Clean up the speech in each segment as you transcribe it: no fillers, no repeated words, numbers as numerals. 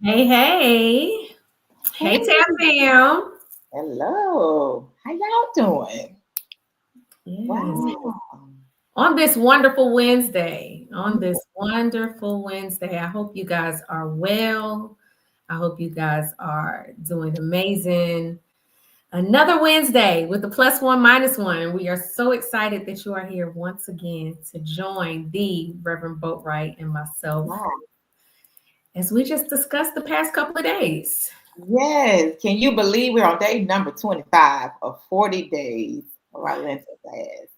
Hey, hey. Hey, Hey, Tam. hello. How y'all doing? Yes. Wow. On this wonderful Wednesday, on Mm, this wonderful Wednesday, I hope you guys are well. I hope you guys are doing amazing. Another Wednesday with the plus one, minus one. We are so excited that you are here once again to join the Reverend Boatwright and myself wow. as we just discussed the past couple of days. Yes. Can you believe we're on day number 25 of 40 days of our Lenten fast?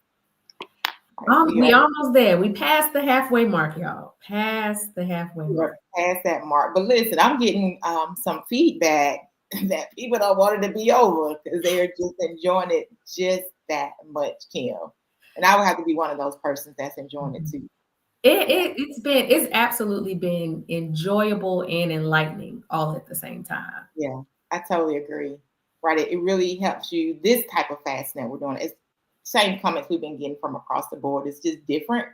Right. We almost there. We passed the halfway mark, y'all. Past the halfway We are mark. past that mark. But listen, I'm getting some feedback that people don't want it to be over because they are just enjoying it just that much, Kim. And I would have to be one of those persons that's enjoying it Mhm. too. Yeah. It's absolutely been enjoyable and enlightening all at the same time. Yeah, I totally agree. Right. It really helps you. This type of fasting that we're doing is same comments we've been getting from across the board. It's just different.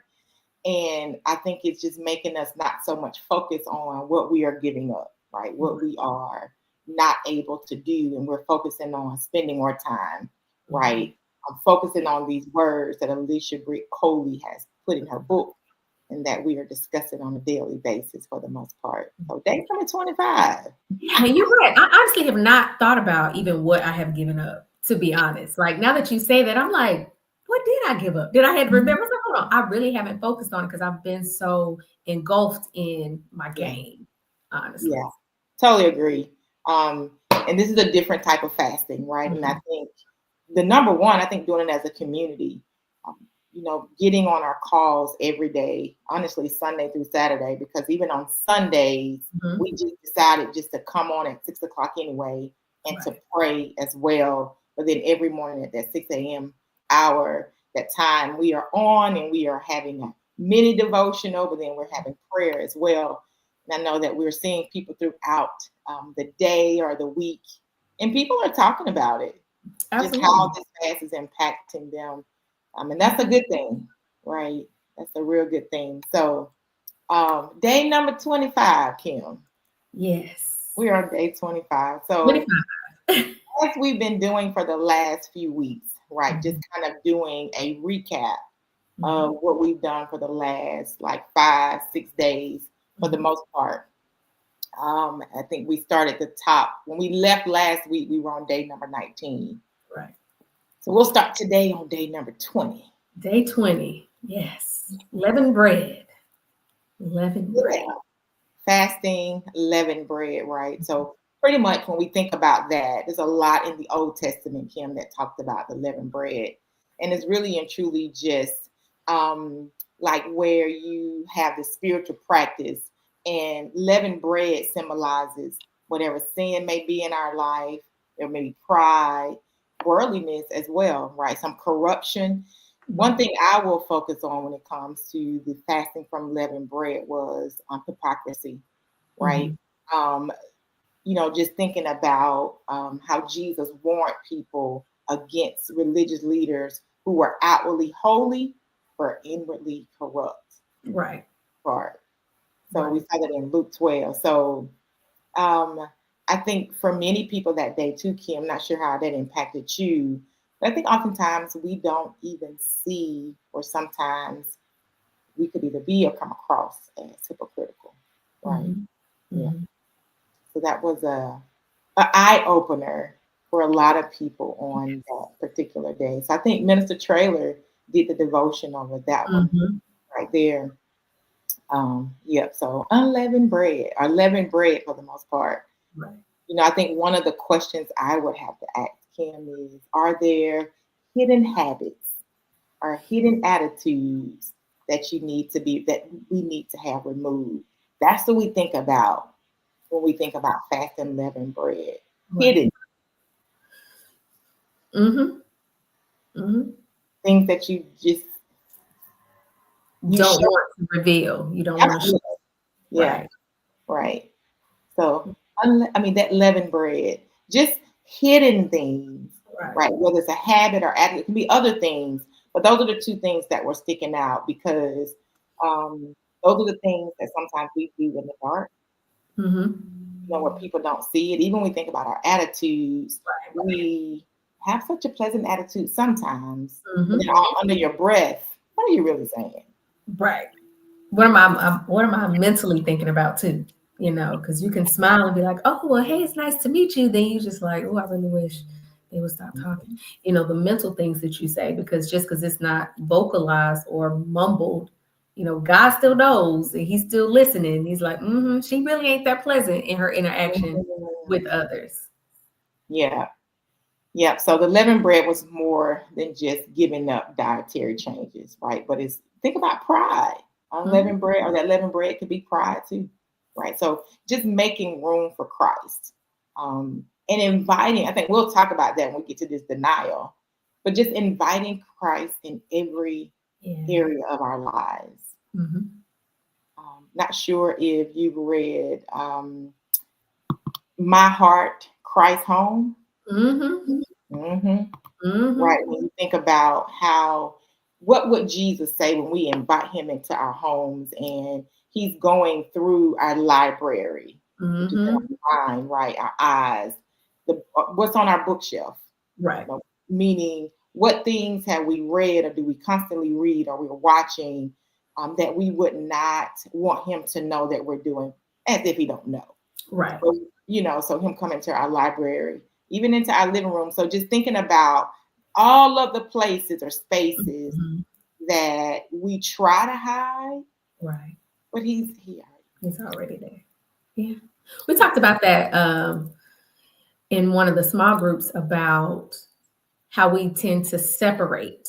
And I think it's just making us not so much focus on what we are giving up, right? What we are not able to do. And we're focusing on spending more time, Mhm. right? I'm focusing on these words that Alicia Britt Coley has put in her book and that we are discussing on a daily basis for the most part. So day number 25. Yeah, and you're right. I honestly have not thought about even what I have given up, to be honest. Like now that you say that, I'm like, what did I give up? Did I had to remember? So, hold on. I really haven't focused on it because I've been so engulfed in my Yeah. game, honestly. Yeah, totally agree. And this is a different type of fasting, right? And I Mhm. think the number one, I think doing it as a community, um, getting on our calls every day, honestly, Sunday through Saturday, because even on Sundays, Mhm. we just decided just to come on at 6 o'clock anyway and to Right. pray as well. But then every morning at that 6 a.m. hour, that time we are on and we are having a mini devotional, but then we're having prayer as well. And I know that we're seeing people throughout the day or the week, and people are talking about it, just how Absolutely. this fast is impacting them. And that's a good thing, right? That's a real good thing. So, day number 25, Kim. Yes. We're on day 25. So, 25. as we've been doing for the last few weeks, right? Just Mhm. kind of doing a recap Mhm. of what we've done for the last like 5, 6 days for the Mhm. most part. I think we started the top. When we left last week, we were on day number 19. Right. So we'll start today on day number 20. Day 20. Yes. Leavened bread. Leavened bread. Yeah. Fasting, leavened bread, right? So pretty much when we think about that, there's a lot in the Old Testament, Kim, that talked about the leavened bread. And it's really and truly just like where you have the spiritual practice, and leavened bread symbolizes whatever sin may be in our life. There may be pride, worldliness as well, right? Some corruption. One Right. thing I will focus on when it comes to the fasting from leavened bread was hypocrisy, right? Mhm. Um, just thinking about how Jesus warned people against religious leaders who were outwardly holy but inwardly corrupt. Right. Part. So we Right. saw that in Luke 12. So um, I think for many people that day too, Kim, I'm not sure how that impacted you, but I think oftentimes we don't even see, or sometimes we could either be or come across as hypocritical, right? Mhm. Yeah. Mhm. So that was a eye opener for a lot of people on that particular day. So I think Minister Trailer did the devotion over that one Mhm. right there. Yep. So unleavened bread, or leavened bread for the most part. Right. I think one of the questions I would have to ask Kim is: are there hidden habits or hidden attitudes that we need to have removed? That's what we think about when we think about fasting leavened bread. Right. Hidden Mhm. Mhm. things that you Don't show. want to reveal. You don't want to Absolutely. Yeah, right. right. So I mean that leavened bread, just hidden things, Right. right? Whether it's a habit or attitude, it can be other things, but those are the two things that were sticking out because those are the things that sometimes we do in the dark, Mhm. you know, where people don't see it. Even when we think about our attitudes, we have such a pleasant attitude sometimes, but then all under your breath, what are you really saying? Right. What am I mentally thinking about too? You know, because you can smile and be like, oh, well, hey, it's nice to meet you. Then you just like, oh, I really wish they would stop talking. You know, the mental things that you say, because just because it's not vocalized or mumbled, you know, God still knows and he's still listening. He's like, she really ain't that pleasant in her interaction with others. Yeah. Yeah. So the leavened bread was more than just giving up dietary changes, right? But it's think about pride. Unleavened bread or that leavened bread could be pride too, right? So just making room for Christ. And inviting, I think we'll talk about that when we get to this denial, but just inviting Christ in every area of our lives. Not sure if you've read My Heart, Christ Home. Right. When you think about what would Jesus say when we invite him into our homes and he's going through our library, which is our mind, right? Our eyes, what's on our bookshelf, right? You know, meaning, what things have we read, or do we constantly read, or we're watching that we would not want him to know that we're doing, as if he don't know, right? So, you know, so him coming to our library, even into our living room. So just thinking about all of the places or spaces that we try to hide, right? But he's here. He's already there. Yeah, we talked about that in one of the small groups about how we tend to separate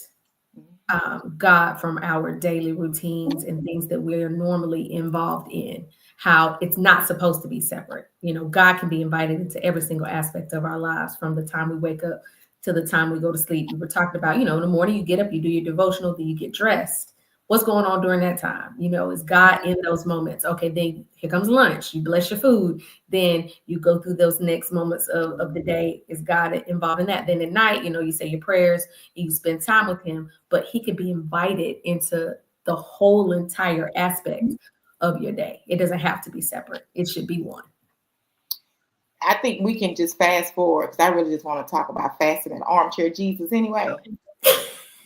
God from our daily routines and things that we're normally involved in. How it's not supposed to be separate. You know, God can be invited into every single aspect of our lives, from the time we wake up to the time we go to sleep. We were talking about, you know, in the morning you get up, you do your devotional, then you get dressed. What's going on during that time? You know, is God in those moments? Okay, then here comes lunch. You bless your food. Then you go through those next moments of the day. Is God involved in that? Then at night, you know, you say your prayers, you spend time with him, but he could be invited into the whole entire aspect of your day. It doesn't have to be separate. It should be one. I think we can just fast forward, because I really just want to talk about fasting and armchair Jesus anyway.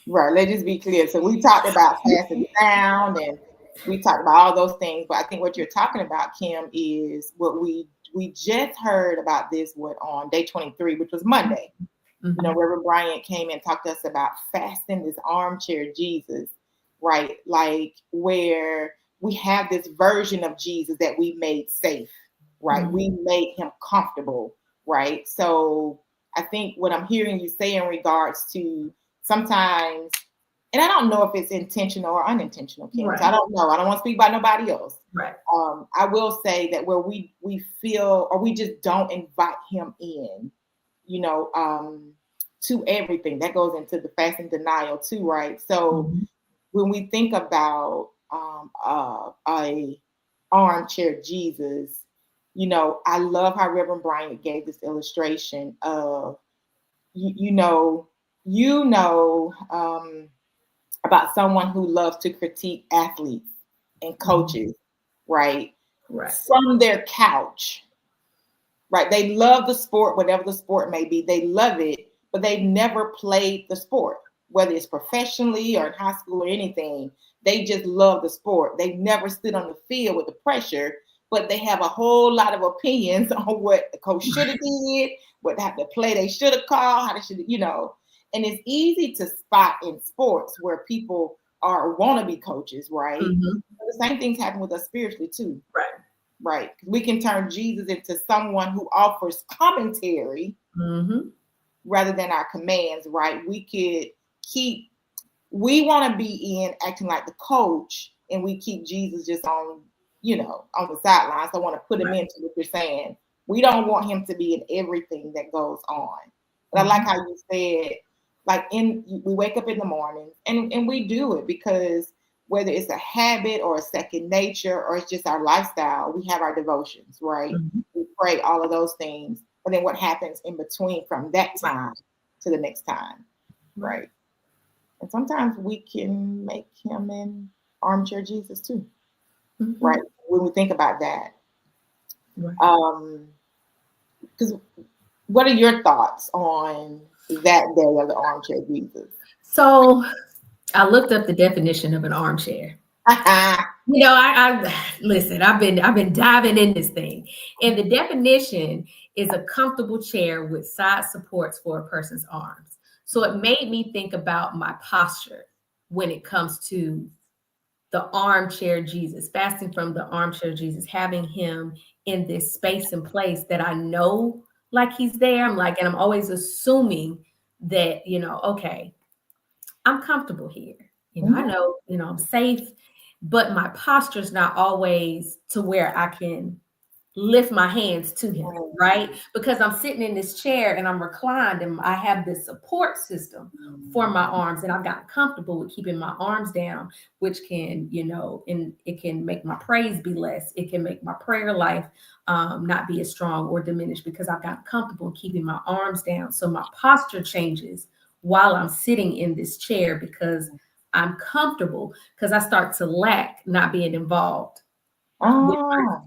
Right, let's just be clear. So we talked about fasting down, and we talked about all those things, but I think what you're talking about, Kim, is what we just heard about this on day 23, which was Monday. You know, Reverend Bryant came and talked to us about fasting, this armchair Jesus, right? Like, where we have this version of Jesus that we made safe, right? We made him comfortable, right? So I think what I'm hearing you say in regards to sometimes, and I don't know if it's intentional or unintentional, Kim. Right. I don't know. I don't want to speak by nobody else. Right. I will say that where we feel, or we just don't invite him in, you know, to everything that goes into the fasting denial too, right? So when we think about a armchair Jesus, you know, I love how Reverend Bryant gave this illustration of, you know, about someone who loves to critique athletes and coaches, right? From their couch, right? They love the sport, whatever the sport may be. They love it, but they've never played the sport, whether it's professionally or in high school or anything. They just love the sport. They've never stood on the field with the pressure, but they have a whole lot of opinions on what the coach should have did, what type of play they should have called, how they should, you know. And it's easy to spot in sports where people are wannabe coaches, right? The same things happen with us spiritually too. Right. We can turn Jesus into someone who offers commentary rather than our commands, right? We want to be in acting like the coach, and we keep Jesus just on, you know, on the sidelines. I want to put him into what you're saying. We don't want him to be in everything that goes on. But I like how you said, like, we wake up in the morning and we do it because whether it's a habit or a second nature or it's just our lifestyle, we have our devotions, right? We pray, all of those things. But then what happens in between from that time to the next time, right? And sometimes we can make him an armchair Jesus too, right? When we think about that. Because what are your thoughts on that day of the armchair Jesus? So I looked up the definition of an armchair. I listen. I've been diving in this thing, and the definition is a comfortable chair with side supports for a person's arms. So it made me think about my posture when it comes to the armchair Jesus, fasting from the armchair Jesus, having him in this space and place that I know like he's there. And I'm always assuming that, okay, I'm comfortable here. I know, I'm safe, but my posture is not always to where I can lift my hands to him, right? Because I'm sitting in this chair and I'm reclined and I have this support system for my arms, and I've gotten comfortable with keeping my arms down, which can, and it can make my praise be less. It can make my prayer life not be as strong or diminished because I've gotten comfortable in keeping my arms down. So my posture changes while I'm sitting in this chair because I'm comfortable, because I start to lack not being involved with my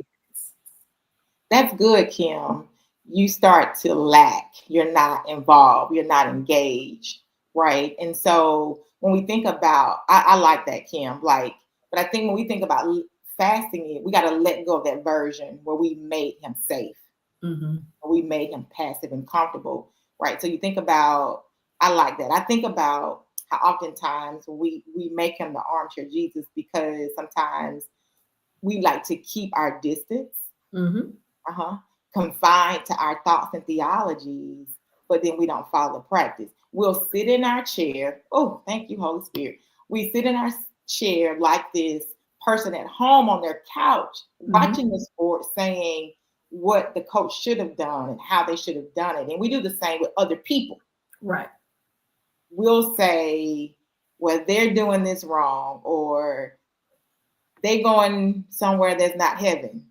That's good, Kim. You start to lack. You're not involved. You're not engaged, right? And so when we think about, I like that, Kim. But I think when we think about fasting, we got to let go of that version where we made him safe, we made him passive and comfortable, right? So you think about, I like that. I think about how oftentimes we make him the armchair Jesus because sometimes we like to keep our distance. Confined to our thoughts and theologies, but then we don't follow practice. We'll sit in our chair. Oh, thank you, Holy Spirit. We sit in our chair like this person at home on their couch, watching the sport, saying what the coach should have done and how they should have done it. And we do the same with other people. Right. We'll say, well, they're doing this wrong, or they going somewhere that's not heaven.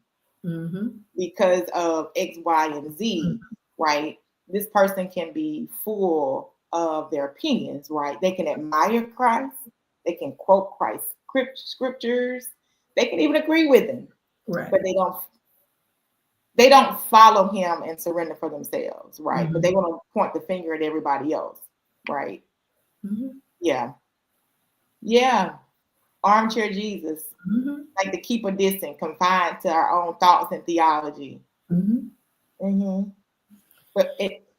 Because of X, Y, and Z, right? This person can be full of their opinions, right? They can admire Christ. They can quote Christ's scriptures. They can even agree with him, right? But they don't follow him and surrender for themselves, right? But they want to point the finger at everybody else, right? Yeah. Armchair Jesus, like to keep a distance, confined to our own thoughts and theology. But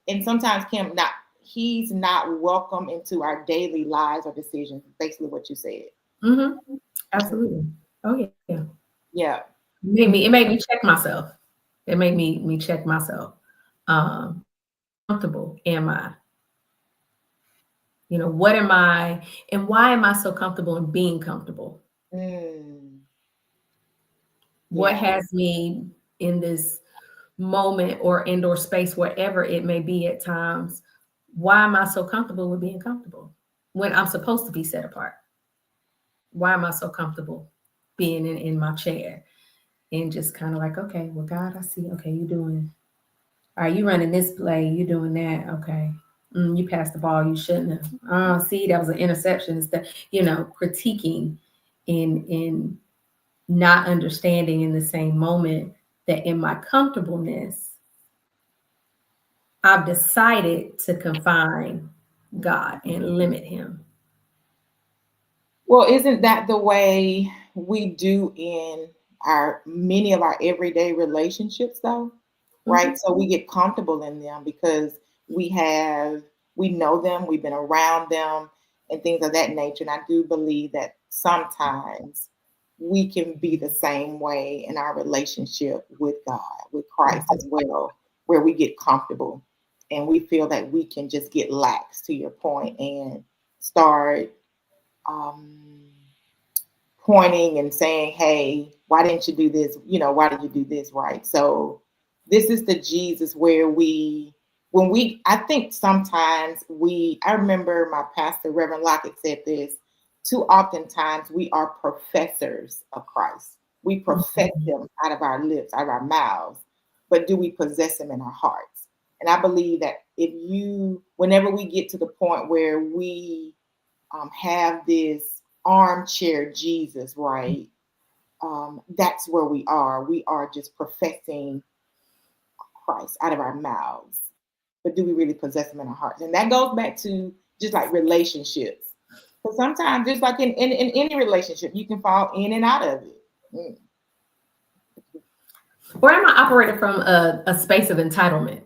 and sometimes Kim, he's not welcome into our daily lives or decisions. Basically, what you said. Absolutely. Oh yeah. Yeah. It made me check myself. It made me check myself. Comfortable am I? What am I, and why am I so comfortable in being comfortable? What has me in this moment or indoor space, wherever it may be at times? Why am I so comfortable with being comfortable when I'm supposed to be set apart? Why am I so comfortable being in my chair and just kind of like, okay, well, God, I see. Okay, you doing, all right, you running this play, you doing that. Okay. You passed the ball, you shouldn't have. See, that was an interception. Instead, critiquing in not understanding in the same moment that in my comfortableness, I've decided to confine God and limit him. Well, isn't that the way we do in many of our everyday relationships though? Right? So we get comfortable in them because we know them, we've been around them and things of that nature. And I do believe that sometimes we can be the same way in our relationship with God, with Christ as well, where we get comfortable and we feel that we can just get lax, to your point, and start pointing and saying, hey, why didn't you do this? Why did you do this? Right. So this is the Jesus where I think sometimes I remember my pastor, Reverend Lockett, said this, too oftentimes we are professors of Christ. We profess him out of our lips, out of our mouths, but do we possess him in our hearts? And I believe that whenever we get to the point where we have this armchair Jesus, right? that's where we are. We are just professing Christ out of our mouths, but do we really possess him in our hearts? And that goes back to just like relationships. Because sometimes, just like in any relationship, you can fall in and out of it. Or am I operating from a space of entitlement?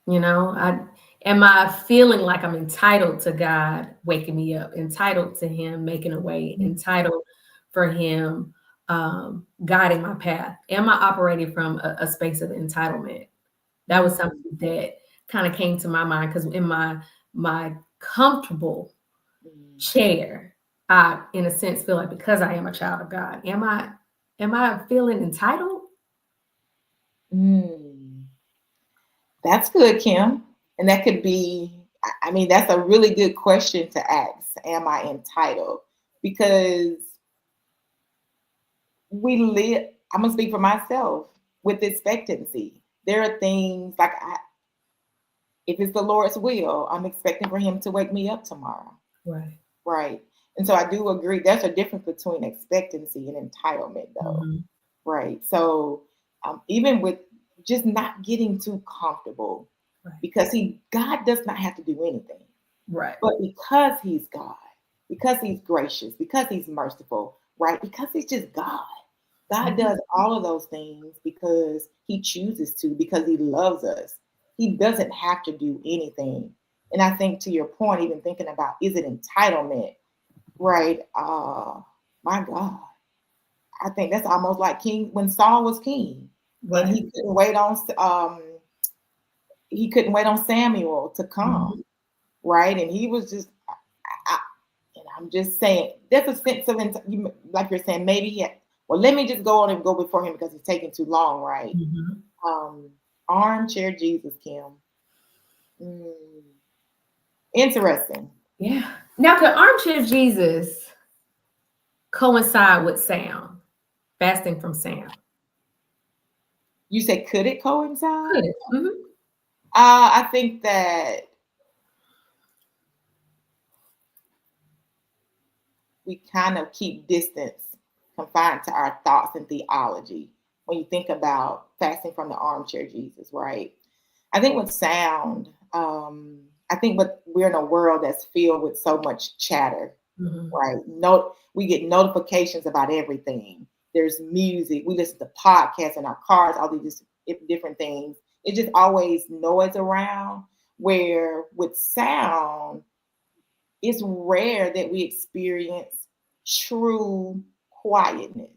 You know, am I feeling like I'm entitled to God waking me up, entitled to him making a way, entitled for him guiding my path? Am I operating from a space of entitlement? That was something that kind of came to my mind, because in my comfortable chair, I, in a sense, feel like, because I am a child of God, am I feeling entitled? That's good, Kim. And that could be, I mean, that's a really good question to ask. Am I entitled? Because we live, I'm going to speak for myself, with expectancy. There are things like, if it's the Lord's will, I'm expecting for him to wake me up tomorrow. Right. Right. And so I do agree. There's a difference between expectancy and entitlement, though. Right. So even with just not getting too comfortable, because God does not have to do anything. Right. But because he's God, because he's gracious, because he's merciful, right? Because he's just God. God does all of those things because he chooses to, because he loves us. He doesn't have to do anything. And I think, to your point, even thinking about, is it entitlement? Right. My God. I think that's almost like King, when Saul was king, and he couldn't wait on Samuel to come. Right. And he was just, and I'm just saying, there's a sense of, like you're saying, maybe let me just go on and go before him because it's taking too long. Right. Armchair Jesus, Kim. Interesting. Yeah. Now, could armchair Jesus coincide with sound, fasting from sound? You said, could it coincide? Could it? I think that we kind of keep distance, confined to our thoughts and theology, when you think about fasting from the armchair Jesus, right? I think with sound, I think we're in a world that's filled with so much chatter, right? We get notifications about everything. There's music. We listen to podcasts in our cars, all these different things. It's just always noise around, where with sound, it's rare that we experience true quietness,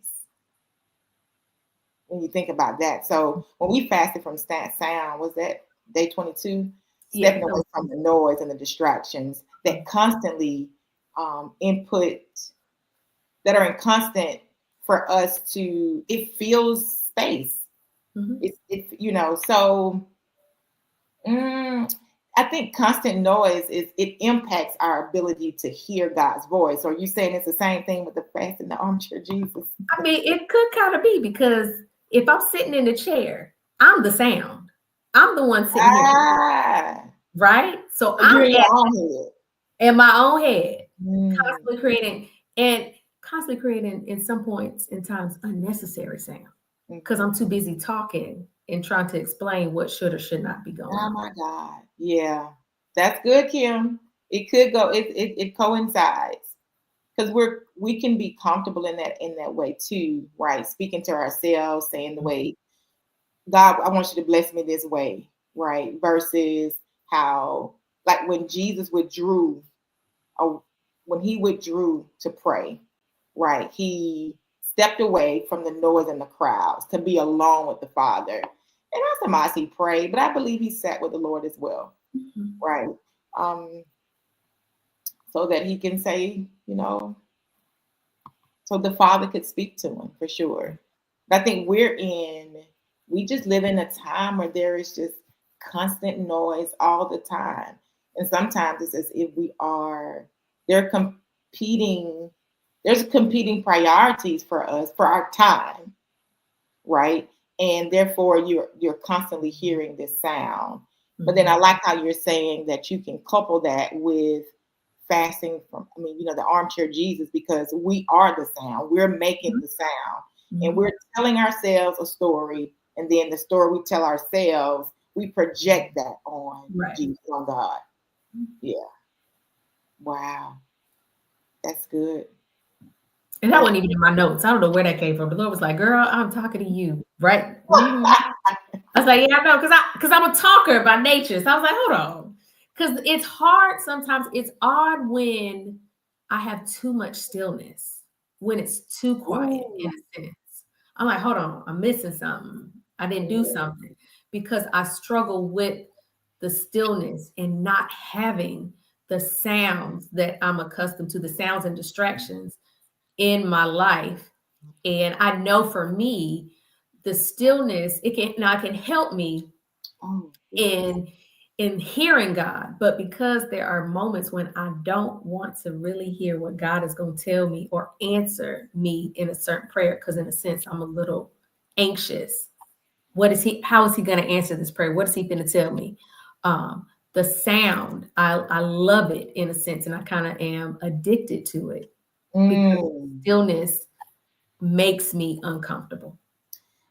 when you think about that. So when we fasted from sound, was that day 22? Stepping away from the noise and the distractions that constantly input, that are in constant for us to, it fills space. So I think constant noise it impacts our ability to hear God's voice. Or are you saying it's the same thing with the fast and the armchair Jesus? I mean, it could kind of be, because if I'm sitting in the chair, I'm the sound. I'm the one sitting here, right? So I'm in my own head, constantly creating in some points in times unnecessary sound, because I'm too busy talking and trying to explain what should or should not be going on. Oh my God. Yeah. That's good, Kim. It could go, it coincides. Because we can be comfortable in that way too, right? Speaking to ourselves, saying the way, God, I want you to bless me this way, right? Versus how, like when Jesus withdrew, when he withdrew to pray, right? He stepped away from the noise and the crowds to be alone with the Father. And not so much he prayed, but I believe he sat with the Lord as well, right? So that he can say, so the Father could speak to him for sure. But I think we just live in a time where there is just constant noise all the time. And sometimes it's as if there's competing priorities for us, for our time, right? And therefore you're constantly hearing this sound. But then I like how you're saying that you can couple that with fasting from, the armchair Jesus, because we are the sound. We're making the sound. And we're telling ourselves a story. And then the story we tell ourselves, we project that on Jesus, on God. Yeah. Wow. That's good. And that wasn't even in my notes. I don't know where that came from. The Lord was like, girl, I'm talking to you, right? I was like, yeah, I know, because I'm a talker by nature. So I was like, hold on. Because it's hard sometimes. It's odd when I have too much stillness, when it's too quiet in a sense. I'm like, hold on, I'm missing something. I didn't do something, because I struggle with the stillness and not having the sounds that I'm accustomed to, the sounds and distractions in my life. And I know for me, the stillness, it can help me in hearing God. But because there are moments when I don't want to really hear what God is going to tell me or answer me in a certain prayer, because in a sense, I'm a little anxious. How is he going to answer this prayer? What is he going to tell me? The sound, I love it in a sense, and I kind of am addicted to it, because stillness makes me uncomfortable.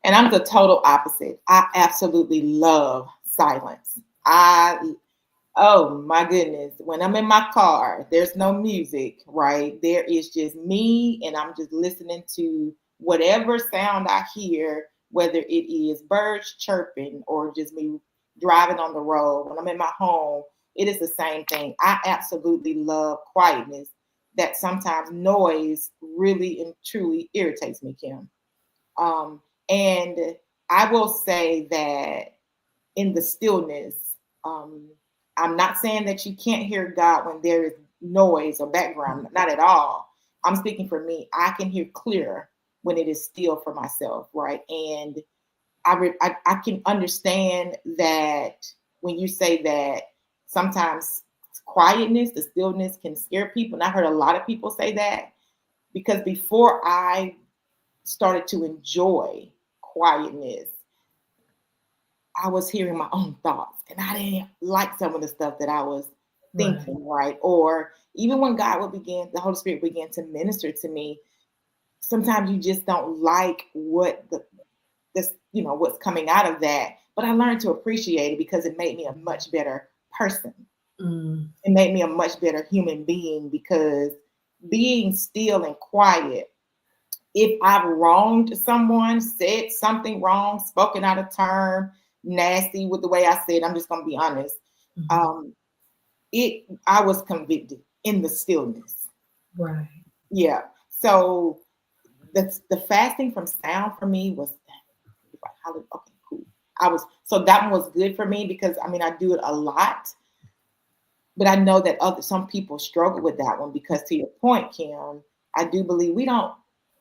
And I'm the total opposite. I absolutely love silence. Oh my goodness. When I'm in my car, there's no music, right? There is just me, and I'm just listening to whatever sound I hear, whether it is birds chirping or just me driving on the road. When I'm in my home, it is the same thing. I absolutely love quietness. That sometimes noise really and truly irritates me, Kim. And I will say that in the stillness, I'm not saying that you can't hear God when there is noise or background, not at all. I'm speaking for me. I can hear clear when it is still for myself, right? And I can understand that when you say that sometimes quietness, the stillness can scare people. And I heard a lot of people say that, because before I started to enjoy quietness, I was hearing my own thoughts, and I didn't like some of the stuff that I was thinking, right? Or even when the Holy Spirit began to minister to me, sometimes you just don't like what's coming out of that. But I learned to appreciate it, because it made me a much better person. It made me a much better human being, because being still and quiet, if I've wronged someone, said something wrong, spoken out of turn, nasty with the way I said, I'm just going to be honest. I was convicted in the stillness. Right. Yeah. So the fasting from sound for me was, okay, cool. So that one was good for me, because I do it a lot, but I know that some people struggle with that one, because to your point, Kim, I do believe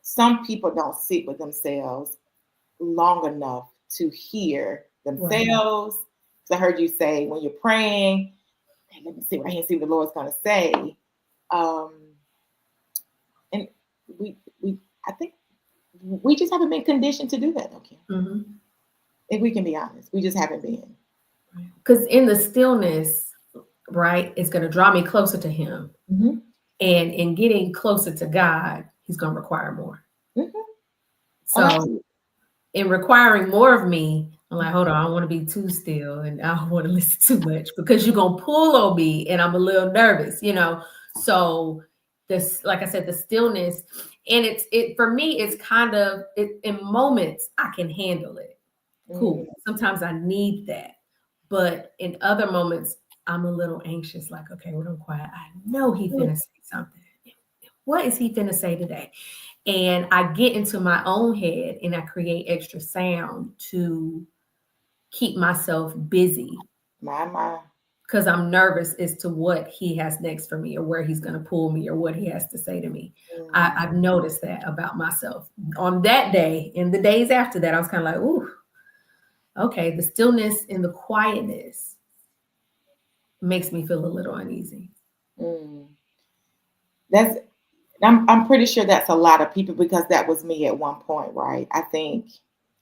some people don't sit with themselves long enough to hear themselves. Right. So I heard you say, when you're praying, hey, let me see right here, see what the Lord's going to say. And I think we just haven't been conditioned to do that, okay? If we can be honest, we just haven't been. Because in the stillness, right, it's going to draw me closer to him. And in getting closer to God, he's going to require more. So in requiring more of me, I'm like, hold on, I don't want to be too still, and I don't want to listen too much, because you're going to pull on me, and I'm a little nervous, So this, like I said, the stillness, and it for me, it's kind of, in moments I can handle it. Cool. Sometimes I need that. But in other moments, I'm a little anxious, like, okay, we're going quiet. I know he's finna say something. What is he finna say today? And I get into my own head, and I create extra sound to keep myself busy. Because I'm nervous as to what he has next for me, or where he's going to pull me, or what he has to say to me. I've noticed that about myself. On that day, and the days after that, I was kind of like, ooh, okay, the stillness and the quietness makes me feel a little uneasy. I'm pretty sure that's a lot of people, because that was me at one point, right? I think,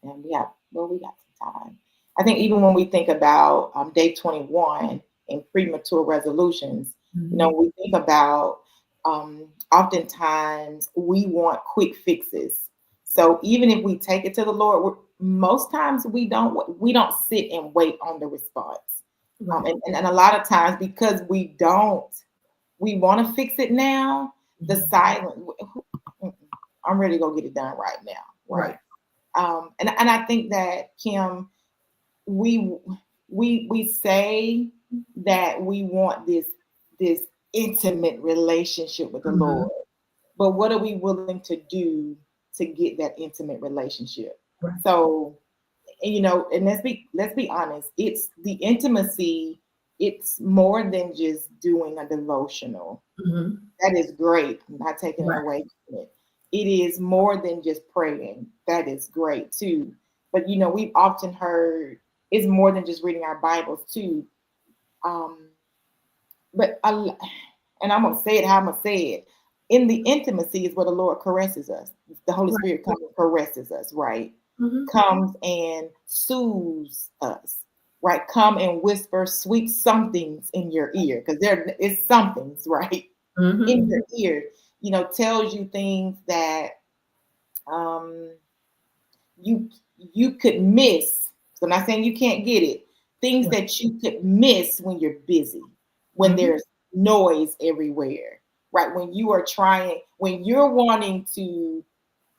and we got some time. I think even when we think about day 21 and premature resolutions, You know, we think about oftentimes we want quick fixes. So even if we take it to the Lord, most times we don't sit and wait on the response. Right. And a lot of times because we want to fix it now, the silence, I'm ready to go get it done right now. Right. And I think that, Kim, we say that we want this intimate relationship with the Lord, but what are we willing to do to get that intimate relationship? Right. So, you know, and let's be honest, it's the intimacy. It's more than just doing a devotional. That is great. I'm not taking it away from it. It is more than just praying. That is great too. But you know, we've often heard it's more than just reading our Bibles too. And I'm gonna say it how I'm gonna say it. In the intimacy is where the Lord caresses us. The Holy Spirit comes and caresses us, right? Comes and soothes us, right? Come and whisper sweet somethings in your ear, because there is somethings, right? In your ear, you know, tells you things that you could miss. So I'm not saying you can't get it. Things that you could miss when you're busy, when there's noise everywhere, right? When you're wanting to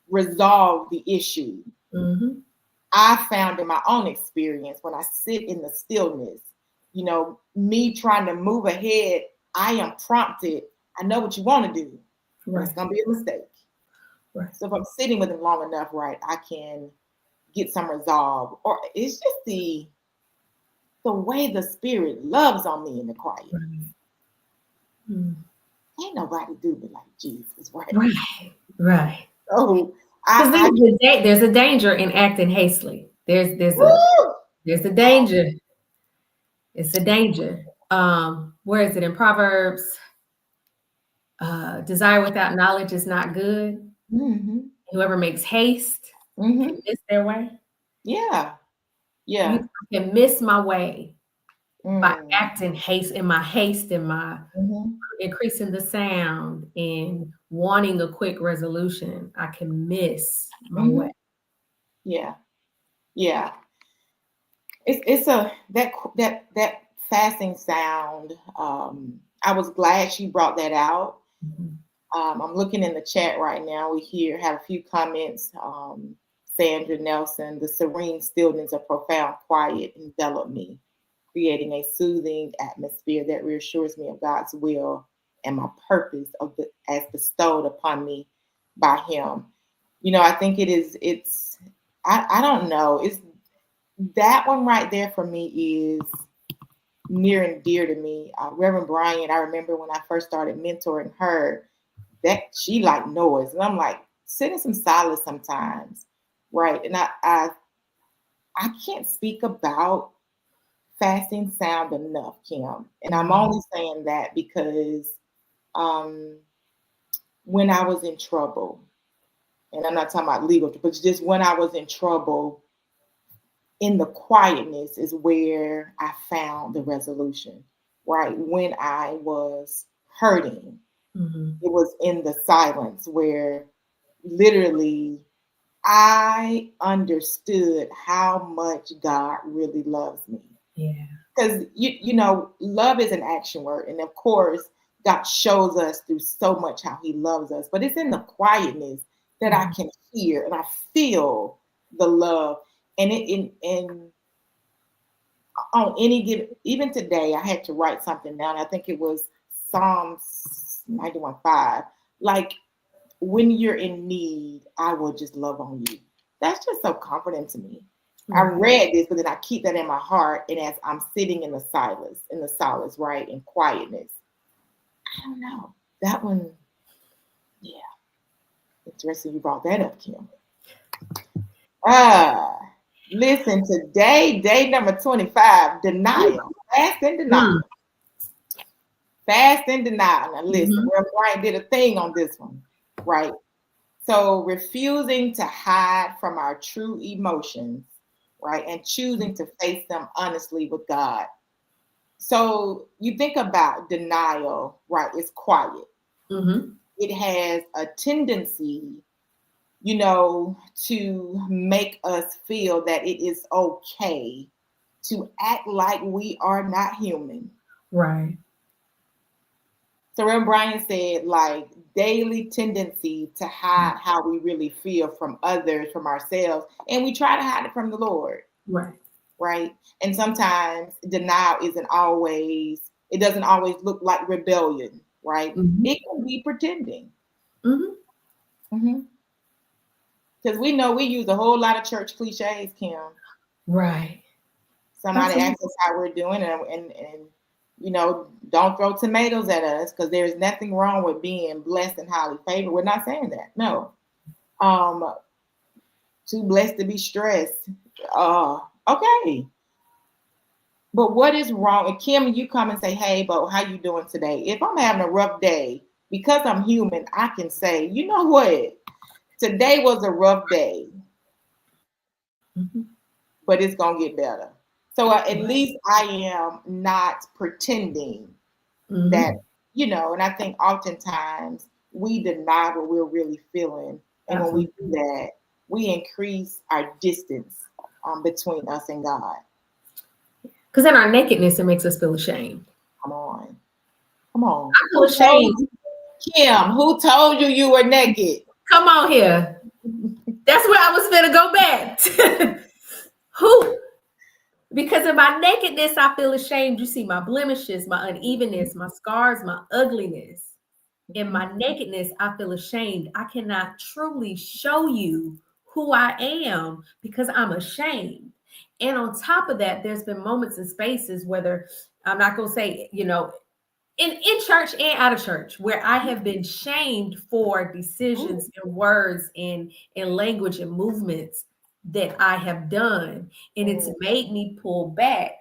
resolve the issue. I found in my own experience, when I sit in the stillness, you know, me trying to move ahead, I am prompted. I know what you want to do, but it's going to be a mistake. So if I'm sitting with him long enough, right, I can get some resolve. Or it's just the way the Spirit loves on me in the quiet. Ain't nobody do me like Jesus, right? Right. So there's a danger in acting hastily. There's a danger. It's a danger. Where is it in Proverbs? Desire without knowledge is not good. Whoever makes haste can miss their way. Yeah. You can miss my way by acting in my increasing the sound and wanting a quick resolution. I can miss my way. Yeah. It's that fasting sound. I was glad she brought that out. I'm looking in the chat right now. We have a few comments. Sandra Nelson, the serene stillness of profound quiet enveloped me, creating a soothing atmosphere that reassures me of God's will and my purpose as bestowed upon me by Him. You know, I think I don't know. It's that one right there for me is near and dear to me. Reverend Bryant, I remember when I first started mentoring her, that she liked noise. And I'm like, sit in some silence sometimes, right? And I can't speak about fasting sound enough, Kim. And I'm only saying that because when I was in trouble, and I'm not talking about legal, but just when I was in trouble, in the quietness is where I found the resolution, right? When I was hurting, it was in the silence where literally I understood how much God really loves me. Yeah. Because, you know, love is an action word. And of course, God shows us through so much how He loves us. But it's in the quietness that I can hear and I feel the love. And on any given, even today, I had to write something down. I think it was Psalms 91:5. Like, when you're in need, I will just love on you. That's just so comforting to me. I read this, but then I keep that in my heart. And as I'm sitting in the solace, right, in quietness, I don't know. That one, yeah. Interesting you brought that up, Kim. Listen, today, day number 25, denial. Fast and denial. Fast and denial. Now listen, Reverend Brian did a thing on this one, right? So refusing to hide from our true emotions, right? And choosing to face them honestly with God. So you think about denial, right? It's quiet. Mm-hmm. It has a tendency, you know, to make us feel that it is okay to act like we are not human. Right. So Reverend Brian said, like, daily tendency to hide how we really feel from others, from ourselves, and we try to hide it from the Lord, Right. right? And sometimes denial isn't always, it doesn't always look like rebellion, right? Mm-hmm. It can be pretending. Mm-hmm. Because we know we use a whole lot of church cliches, Kim. Right. Somebody Absolutely. asks us how we're doing, and you know, don't throw tomatoes at us because there's nothing wrong with being blessed and highly favored. We're not saying that. No. Um, too blessed to be stressed. Okay. But what is wrong? And Kim, you come and say, hey, but how you doing today? If I'm having a rough day, because I'm human, I can say, you know what? Today was a rough day, Mm-hmm. but it's going to get better. So at Right. least I am not pretending Mm-hmm. that, you know, and I think oftentimes we deny what we're really feeling. And when we do Absolutely. that, we increase our distance between us and God. Because in our nakedness, it makes us feel ashamed. Come on. Come on. I feel Who told ashamed. you, Kim, who told you you were naked? Come on here. That's where I was going to go back. Who? Because in my nakedness, I feel ashamed. You see my blemishes, my unevenness, my scars, my ugliness. In my nakedness, I feel ashamed. I cannot truly show you who I am because I'm ashamed. And on top of that, there's been moments and spaces, whether I'm not going to say, you know, in church and out of church, where I have been shamed for decisions and words and language and movements that I have done. And it's made me pull back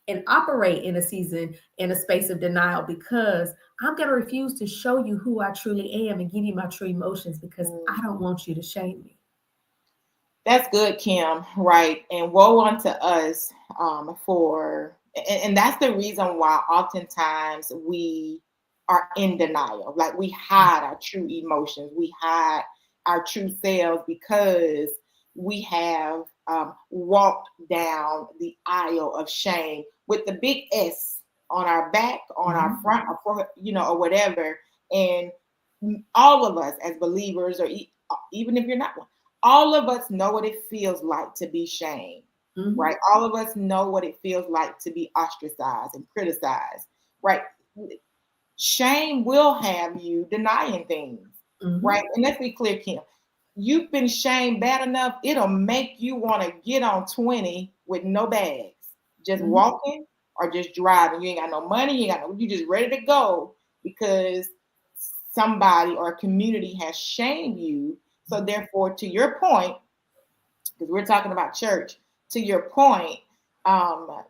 and operate in a season, in a space of denial, because I'm going to refuse to show you who I truly am and give you my true emotions because I don't want you to shame me. That's good, Kim. Right. And woe unto us and that's the reason why oftentimes we are in denial. Like we hide our true emotions, we hide our true selves because we have walked down the aisle of shame with the big S on our back, on our front, or forehead, you know, or whatever. And all of us as believers, or even if you're not one, all of us know what it feels like to be shamed, right? All of us know what it feels like to be ostracized and criticized, right? Shame will have you denying things, right? And let's be clear, Kim. You've been shamed bad enough, it'll make you want to get on 20 with no bags, just walking or just driving. You ain't got no money, you just ready to go because somebody or a community has shamed you. So therefore, to your point, because we're talking about church, to your point,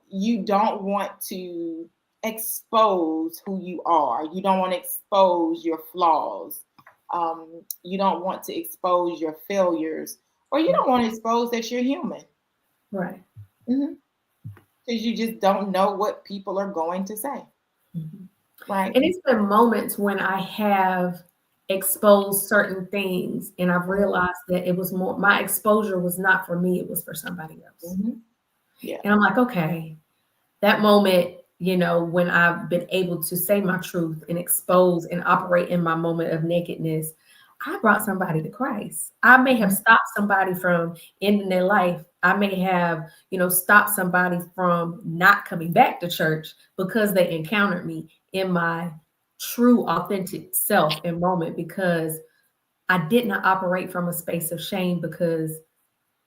you don't want to expose who you are. You don't want to expose your flaws. You don't want to expose your failures, or you don't want to expose that you're human. Right. Because you just don't know what people are going to say. Right. And it's been moments when I have exposed certain things and I've realized that it was more, my exposure was not for me, it was for somebody else. Yeah. And I'm like, okay, that moment, you know, when I've been able to say my truth and expose and operate in my moment of nakedness, I brought somebody to Christ. I may have stopped somebody from ending their life. I may have, you know, stopped somebody from not coming back to church because they encountered me in my true, authentic self and moment, because I did not operate from a space of shame, because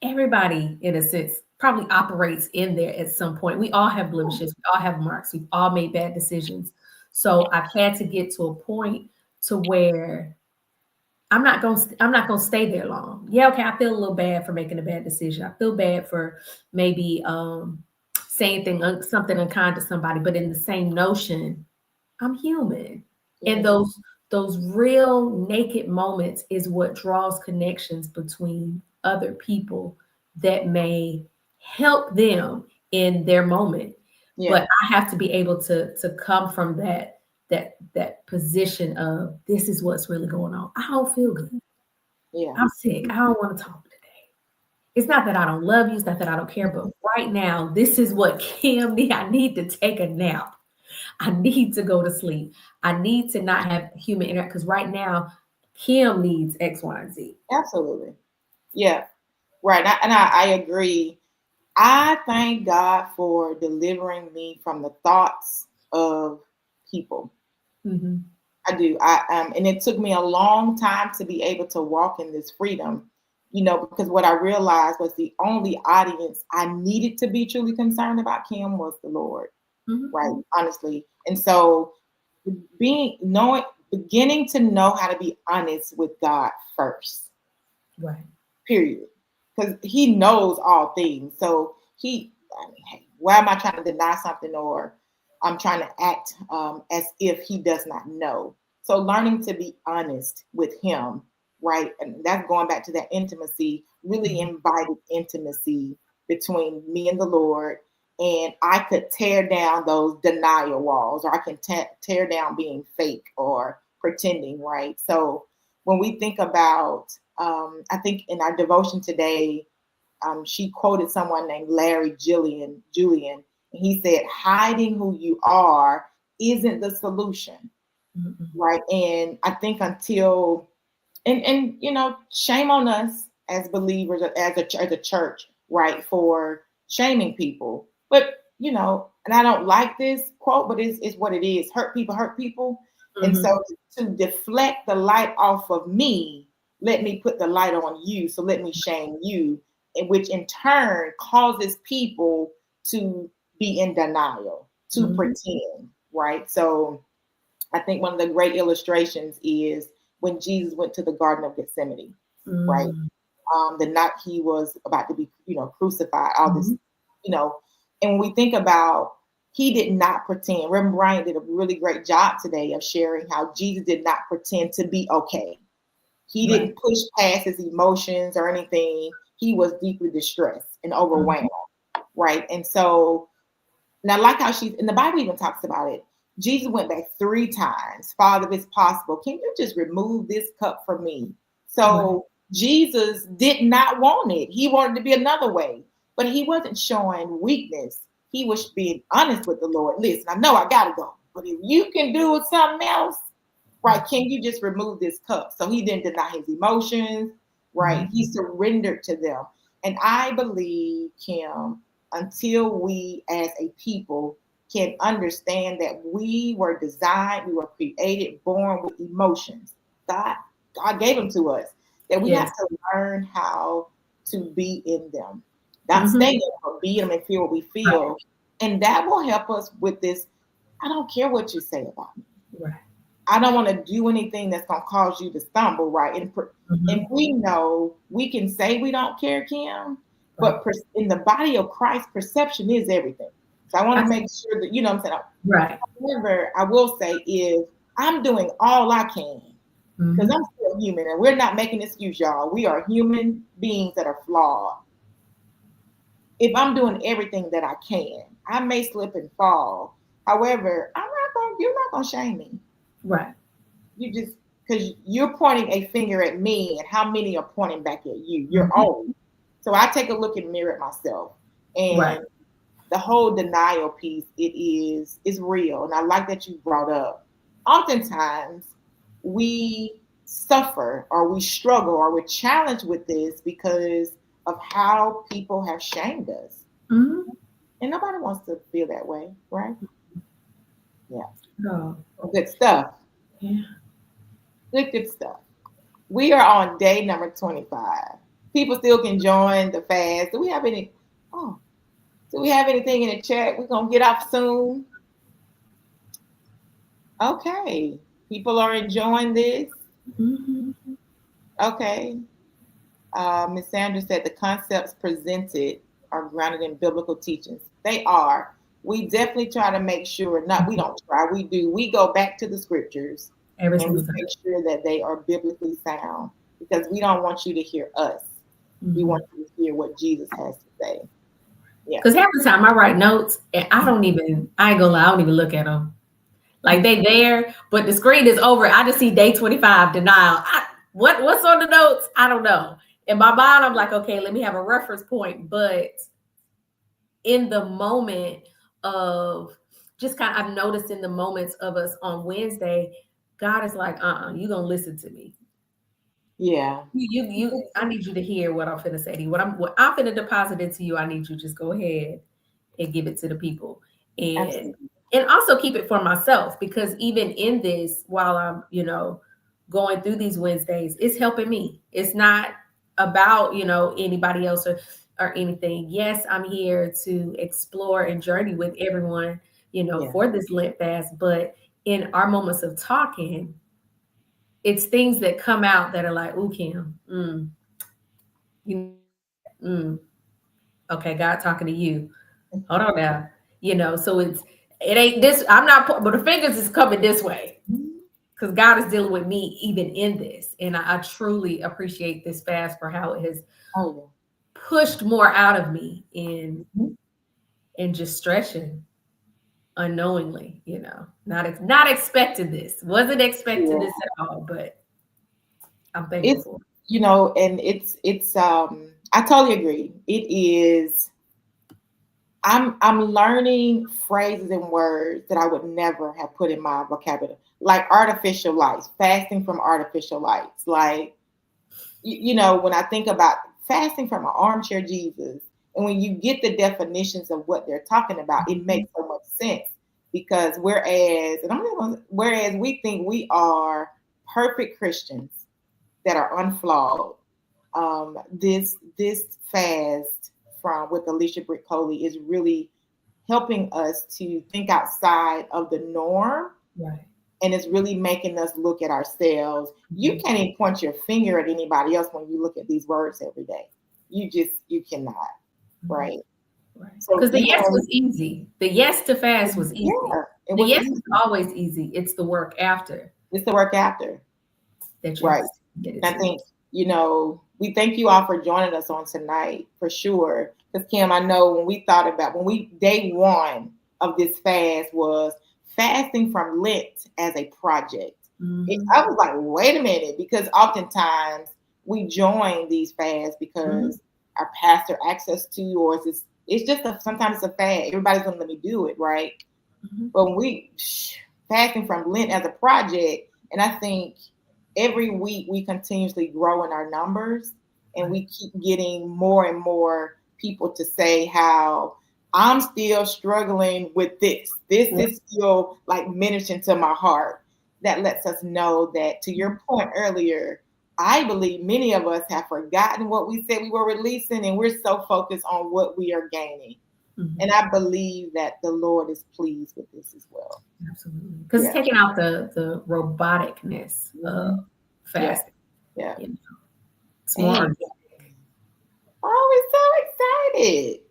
everybody, in a sense, probably operates in there at some point. We all have blemishes. We all have marks. We've all made bad decisions. So I've had to get to a point to where I'm not gonna stay there long. Yeah, okay. I feel a little bad for making a bad decision. I feel bad for maybe saying something unkind to somebody. But in the same notion, I'm human, and those real naked moments is what draws connections between other people that may help them in their moment. Yeah. But I have to be able to come from that position of this is what's really going on. I don't feel good. Yeah. I'm sick. I don't want to talk today. It's not that I don't love you. It's not that I don't care. But right now, this is what Kim need. I need to take a nap. I need to go to sleep. I need to not have human interaction because right now, Kim needs X, Y, and Z. Absolutely. Yeah. Right. I agree. I thank God for delivering me from the thoughts of people. Mm-hmm. I do. And it took me a long time to be able to walk in this freedom, because what I realized was the only audience I needed to be truly concerned about, Kim, was the Lord, Mm-hmm. right? Honestly. And so beginning to know how to be honest with God first, Right. period. Because he knows all things. So hey, why am I trying to deny something, or I'm trying to act as if he does not know? So learning to be honest with him, right? And that's going back to that intimacy, really invited intimacy between me and the Lord. And I could tear down those denial walls, or I can tear down being fake or pretending, right? So when we think about, I think in our devotion today, she quoted someone named Larry Julian, and he said, hiding who you are isn't the solution, Mm-hmm. right? And I think until, and shame on us as believers, as a church, right, for shaming people. But, and I don't like this quote, but it's what it is. Hurt people hurt people. And Mm-hmm. so to deflect the light off of me, let me put the light on you. So let me shame you, which in turn causes people to be in denial, to Mm-hmm. pretend, right? So I think one of the great illustrations is when Jesus went to the Garden of Gethsemane, right? Mm-hmm. The night he was about to be, crucified, all this, Mm-hmm. and when we think about, he did not pretend. Reverend Bryant did a really great job today of sharing how Jesus did not pretend to be okay. He Right. didn't push past his emotions or anything. He was deeply distressed and overwhelmed, right? And so, now, like how and the Bible even talks about it. Jesus went back 3 times. Father, if it's possible, can you just remove this cup from me? So Jesus did not want it. He wanted to be another way, but he wasn't showing weakness. He was being honest with the Lord. Listen, I know I got to go, but if you can do something else, right, can you just remove this cup? So he didn't deny his emotions, right? He surrendered to them. And I believe, Kim, until we as a people can understand that we were designed, we were created, born with emotions. God gave them to us, that we have to learn how to be in them. Not stay in them, but be in them and feel what we feel. Right. And that will help us with this. I don't care what you say about me. Right. I don't want to do anything that's going to cause you to stumble, right? And we know we can say we don't care, Kim, but in the body of Christ, perception is everything. So I want to make sure that, what I'm saying. Right. However, I will say is I'm doing all I can, because I'm still human, and we're not making excuse, y'all. We are human beings that are flawed. If I'm doing everything that I can, I may slip and fall. However, you're not going to shame me. Right. You just, because you're pointing a finger at me, and how many are pointing back at you? You're old. So I take a look in the mirror at myself, and the whole denial piece, is real. And I like that you brought up. Oftentimes we suffer, or we struggle, or we're challenged with this because of how people have shamed us. Mm-hmm. And nobody wants to feel that way, right? Yeah. Oh. Good stuff. Yeah. Good stuff. We are on day number 25. People still can join the fast. Do we have anything in the chat? We're going to get off soon. Okay. People are enjoying this. Mm-hmm. Okay. Ms. Sanders said the concepts presented are grounded in biblical teachings. They are. We definitely try to make sure, we don't try, we do. We go back to the scriptures Every and we single time. make sure that they are biblically sound, because we don't want you to hear us. We want you to hear what Jesus has to say. Yeah. Because half the time I write notes and I ain't gonna lie, I don't even look at them. Like they there, but the screen is over. I just see day 25 denial. What's on the notes? I don't know. In my mind, I'm like, okay, let me have a reference point. But in the moment of just kind of, I've noticed in the moments of us on Wednesday, God is like, you gonna listen to me. Yeah. I need you to hear what I'm finna say to you. What I'm finna deposit into you, I need you to just go ahead and give it to the people. And Absolutely. and also keep it for myself, because even in this, while I'm, going through these Wednesdays, it's helping me. It's not about, anybody else or anything. Yes, I'm here to explore and journey with everyone, Yeah. for this Lent fast, but in our moments of talking, it's things that come out that are like, ooh, Kim, you, mm, okay, God talking to you. Hold on now. So it ain't this. I'm not, but the fingers is coming this way because God is dealing with me even in this. And I truly appreciate this fast for how it has Oh, yeah. pushed more out of me in Mhm. just stretching unknowingly, not expecting this. Wasn't expecting Yeah. this at all, but I'm thankful It's, for it. and it's I totally agree. It is. I'm learning phrases and words that I would never have put in my vocabulary, like artificial lights, fasting from artificial lights. Like, when I think about fasting from an armchair Jesus, and when you get the definitions of what they're talking about, it makes so much sense. Because whereas we think we are perfect Christians that are unflawed, this fast from with Alicia Britt Coley is really helping us to think outside of the norm, Right. and it's really making us look at ourselves. You can't even point your finger at anybody else when you look at these words every day. You cannot, right? Right. So Because the yes was easy. The yes to fast was easy. yeah, it The was yes easy. is always easy. It's the work after It's the work after, that you have right? to get it I to. think, we thank you all for joining us on tonight for sure. Because Kim, I know day one of this fast was fasting from Lent as a project. I was like, wait a minute, because oftentimes we join these fasts because our pastor asks us to, or it's just sometimes it's a fad. Everybody's gonna let me do it, right? But when we fasting from Lent as a project, and I think every week we continuously grow in our numbers, and we keep getting more and more people to say how I'm still struggling with this. This is still like ministering to my heart. That lets us know that, to your point earlier, I believe many of us have forgotten what we said we were releasing, and we're so focused on what we are gaining. And I believe that the Lord is pleased with this as well. Absolutely. Because it's taking out the roboticness of Yeah. fasting. Yeah. It's more organic. Oh, we're so excited.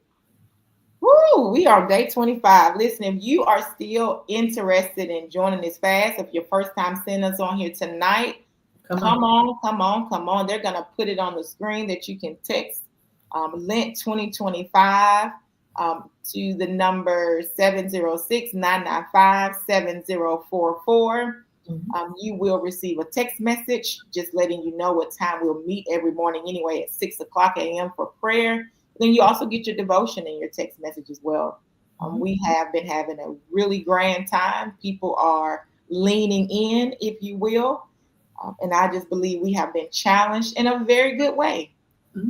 Woo, we are day 25. Listen, if you are still interested in joining this fast, if your first time seeing us on here tonight, come on. They're going to put it on the screen that you can text Lent 2025 to the number 706-995-7044. You will receive a text message just letting you know what time we'll meet every morning anyway at 6 o'clock a.m. for prayer. Then you also get your devotion in your text message as well. We have been having a really grand time. People are leaning in, if you will. And I just believe we have been challenged in a very good way.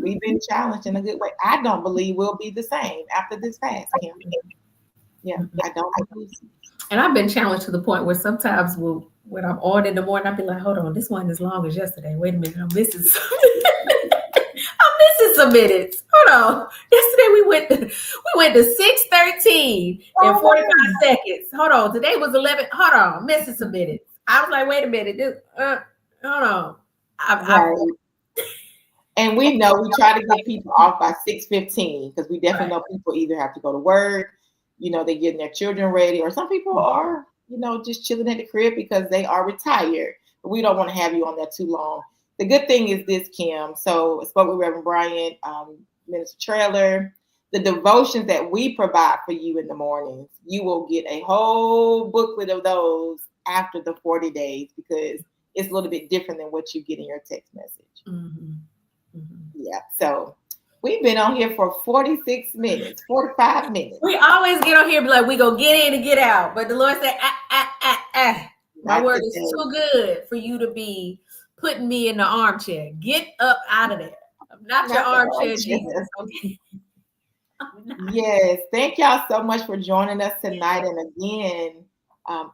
We've been challenged in a good way. I don't believe we'll be the same after this fast, Kim. Yeah, I don't believe so. And I've been challenged to the point where sometimes when I'm on in the morning, I'll be like, hold on, this wasn't as long as yesterday. Wait a minute, I'm missing some minutes. Hold on. Yesterday we went to 6:13 and 45 seconds. Hold on. Today was 11. Hold on, I'm missing some minutes. I was like, wait a minute. Hold on. And we know we try to get people off by 6:15 because we definitely know people either have to go to work, they're getting their children ready, or some people are, just chilling at the crib because they are retired. But we don't want to have you on there too long. The good thing is this, Kim. So I spoke with Reverend Bryant, Minister Trailer. the devotions that we provide for you in the mornings, you will get a whole booklet of those after the 40 days, because it's a little bit different than what you get in your text message. Mm-hmm. Mm-hmm. Yeah. So we've been on here for 46 minutes, 45 minutes. We always get on here and be like, we go get in and get out. But the Lord said, my Not word today. is too good for you to be putting me in the armchair. Get up out of there. I'm not your armchair, Jesus. Okay. Yes. Thank y'all so much for joining us tonight. And again,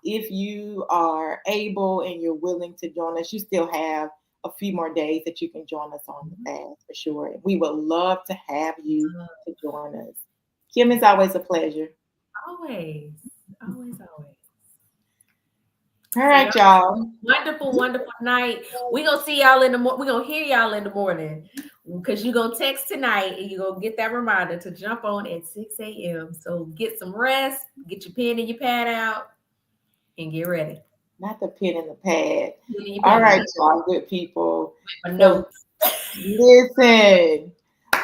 if you are able and you're willing to join us, you still have a few more days that you can join us on the fast for sure. We would love to have you to join us. Kim, it's always a pleasure. Always, always, always. All right, y'all. Wonderful, wonderful night. We're going to see y'all in the morning. We're going to hear y'all in the morning, because you're going to text tonight and you're going to get that reminder to jump on at 6 a.m. So get some rest, get your pen and your pad out, and get ready. Not the pen and the pad. All right, y'all, good people. Notes. Listen,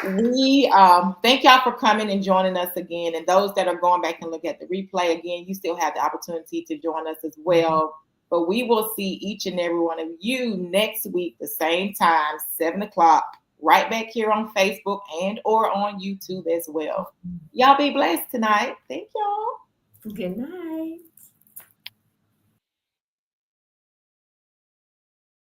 we thank y'all for coming and joining us again. And those that are going back and look at the replay again, you still have the opportunity to join us as well. But we will see each and every one of you next week, the same time, 7 o'clock, right back here on Facebook and or on YouTube as well. Y'all be blessed tonight. Thank y'all. Good night.